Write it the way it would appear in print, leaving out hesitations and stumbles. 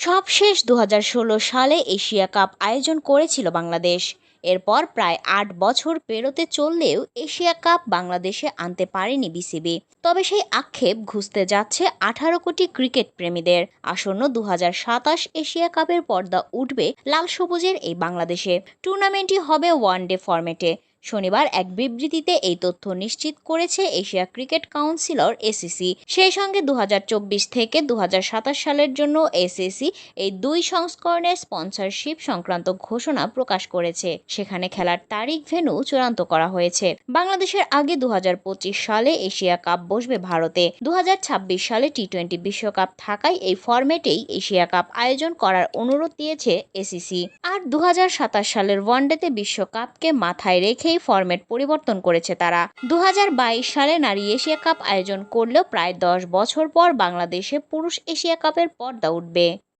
সবশেষ ২০১৬ সালে Asia cup আয়োজন করেছিল বাংলাদেশ। এরপর প্রায় ৮ বছর পেরোতে চললেও এশিয়া কাপ বাংলাদেশে আনতে পারেনি বিসিবি। তবে সেই আক্ষেপ ঘুচতে যাচ্ছে ১৮ কোটি ক্রিকেট প্রেমীদের। আসন্ন ২০২৭ এশিয়া কাপের পর্দা উঠবে লাল সবুজের এই বাংলাদেশে। টুর্নামেন্টটি হবে ওয়ানডে ফরম্যাটে। শনিবার এক বিবৃতিতে এই তথ্য নিশ্চিত করেছে এশিয়া ক্রিকেট কাউন্সিলর এসিসি। সেই সঙ্গে ২০২৪ থেকে ২০২৭ সালের জন্য এসিসি এই দুই সংস্করণের স্পন্সরশিপ সংক্রান্ত ঘোষণা প্রকাশ করেছে। সেখানে খেলার তারিখ, ভেন্যু চূড়ান্ত করা হয়েছে। বাংলাদেশের আগে ২০২৫ সালে এশিয়া কাপ বসবে ভারতে। ২০২৬ সালে টি-20 বিশ্বকাপ থাকায় এই ফরম্যাটেই এশিয়া কাপ আয়োজন করার অনুরোধ দিয়েছে এসিসি। আর ২০২৭ সালের ওয়ানডেতে বিশ্বকাপকে মাথায় রেখেই ফরম্যাট পরিবর্তন করেছে তারা। ২০২২ সালে নারী এশিয়া কাপ আয়োজন করলেও প্রায় ১০ বছর পর বাংলাদেশে পুরুষ এশিয়া কাপের পর্দা উঠবে।